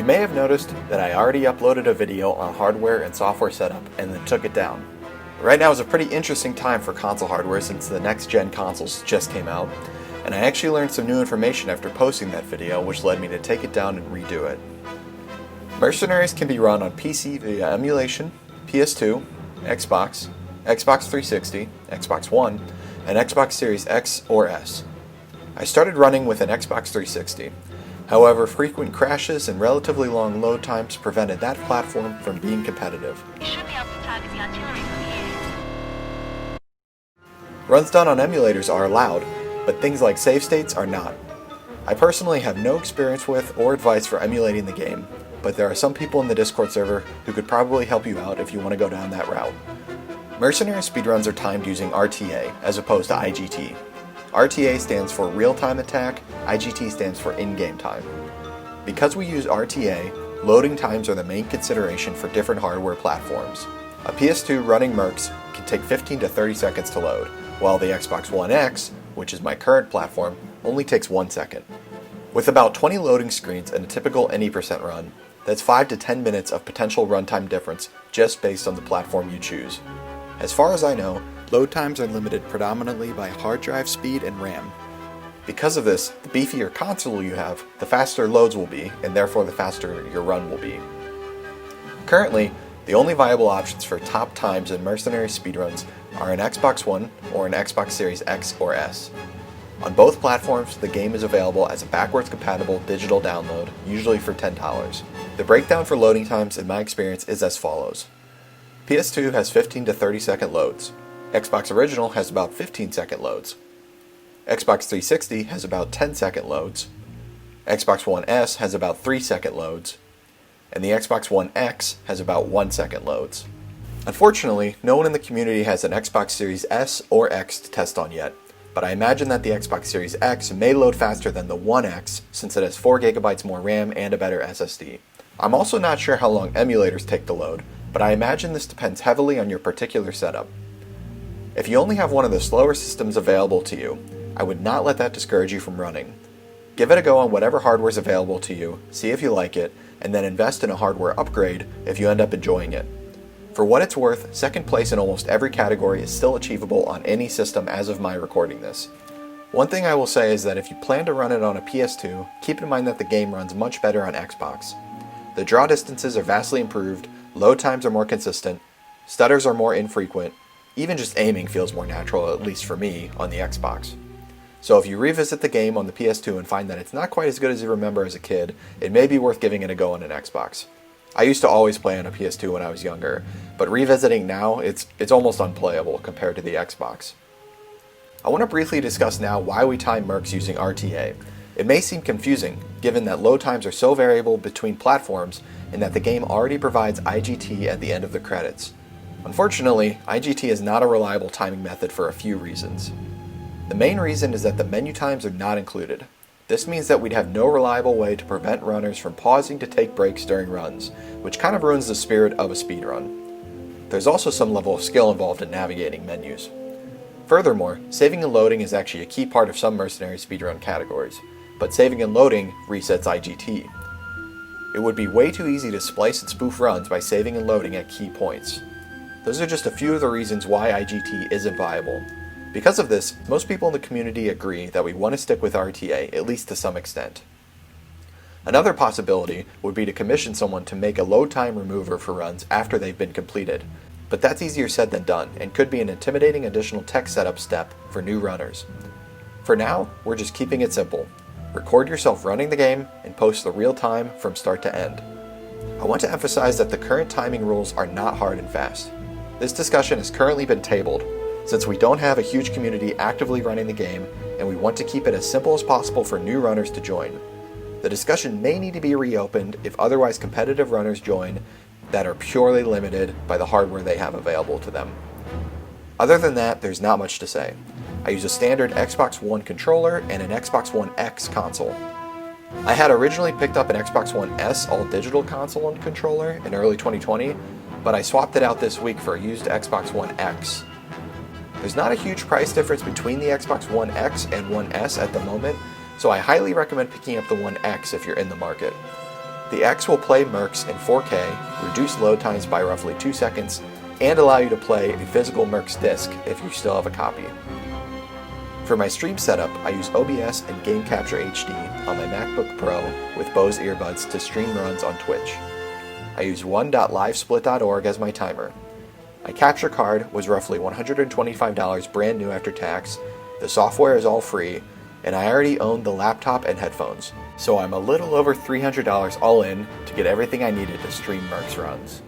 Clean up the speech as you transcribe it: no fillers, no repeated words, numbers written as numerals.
may have noticed that I already uploaded a video on hardware and software setup and then took it down. Right now is a pretty interesting time for console hardware since the next gen consoles just came out, and I actually learned some new information after posting that video, which led me to take it down and redo it. Mercenaries can be run on PC via emulation, PS2, Xbox, Xbox 360, Xbox One, and Xbox Series X or S. I started running with an Xbox 360. However, frequent crashes and relatively long load times prevented that platform from being competitive. You should be able to target the artillery from here. Runs done on emulators are allowed, but things like save states are not. I personally have no experience with or advice for emulating the game, but there are some people in the Discord server who could probably help you out if you want to go down that route. Mercenary speedruns are timed using RTA as opposed to IGT. RTA stands for real-time attack, IGT stands for in-game time. Because we use RTA, loading times are the main consideration for different hardware platforms. A PS2 running Mercs can take 15 to 30 seconds to load, while the Xbox One X, which is my current platform, only takes 1 second. With about 20 loading screens in a typical any% run, that's 5 to 10 minutes of potential runtime difference just based on the platform you choose. As far as I know, load times are limited predominantly by hard drive speed and RAM. Because of this, the beefier console you have, the faster loads will be, and therefore the faster your run will be. Currently, the only viable options for top times in Mercenary speedruns are an Xbox One or an Xbox Series X or S. On both platforms, the game is available as a backwards compatible digital download, usually for $10. The breakdown for loading times in my experience is as follows. PS2 has 15 to 30 second loads. Xbox Original has about 15 second loads. Xbox 360 has about 10 second loads. Xbox One S has about 3 second loads. And the Xbox One X has about 1 second loads. Unfortunately, no one in the community has an Xbox Series S or X to test on yet, but I imagine that the Xbox Series X may load faster than the One X since it has 4 GB more RAM and a better SSD. I'm also not sure how long emulators take to load, but I imagine this depends heavily on your particular setup. If you only have one of the slower systems available to you, I would not let that discourage you from running. Give it a go on whatever hardware is available to you, see if you like it, and then invest in a hardware upgrade if you end up enjoying it. For what it's worth, second place in almost every category is still achievable on any system as of my recording this. One thing I will say is that if you plan to run it on a PS2, keep in mind that the game runs much better on Xbox. The draw distances are vastly improved, load times are more consistent, stutters are more infrequent, even just aiming feels more natural, at least for me, on the Xbox. So if you revisit the game on the PS2 and find that it's not quite as good as you remember as a kid, it may be worth giving it a go on an Xbox. I used to always play on a PS2 when I was younger, but revisiting now, it's almost unplayable compared to the Xbox. I want to briefly discuss now why we time Mercs using RTA. It may seem confusing, given that load times are so variable between platforms and that the game already provides IGT at the end of the credits. Unfortunately, IGT is not a reliable timing method for a few reasons. The main reason is that the menu times are not included. This means that we'd have no reliable way to prevent runners from pausing to take breaks during runs, which kind of ruins the spirit of a speedrun. There's also some level of skill involved in navigating menus. Furthermore, saving and loading is actually a key part of some Mercenary speedrun categories, but saving and loading resets IGT. It would be way too easy to splice and spoof runs by saving and loading at key points. Those are just a few of the reasons why IGT isn't viable. Because of this, most people in the community agree that we want to stick with RTA, at least to some extent. Another possibility would be to commission someone to make a load time remover for runs after they've been completed, but that's easier said than done and could be an intimidating additional tech setup step for new runners. For now, we're just keeping it simple. Record yourself running the game and post the real time from start to end. I want to emphasize that the current timing rules are not hard and fast. This discussion has currently been tabled, since we don't have a huge community actively running the game and we want to keep it as simple as possible for new runners to join. The discussion may need to be reopened if otherwise competitive runners join that are purely limited by the hardware they have available to them. Other than that, there's not much to say. I use a standard Xbox One controller and an Xbox One X console. I had originally picked up an Xbox One S all-digital console and controller in early 2020, but I swapped it out this week for a used Xbox One X. There's not a huge price difference between the Xbox One X and One S at the moment, so I highly recommend picking up the One X if you're in the market. The X will play Mercs in 4K, reduce load times by roughly 2 seconds, and allow you to play a physical Mercs disc if you still have a copy. For my stream setup, I use OBS and Game Capture HD on my MacBook Pro with Bose earbuds to stream runs on Twitch. I use 1.livesplit.org as my timer. My capture card was roughly $125 brand new after tax, the software is all free, and I already owned the laptop and headphones, so I'm a little over $300 all in to get everything I needed to stream Mercs runs.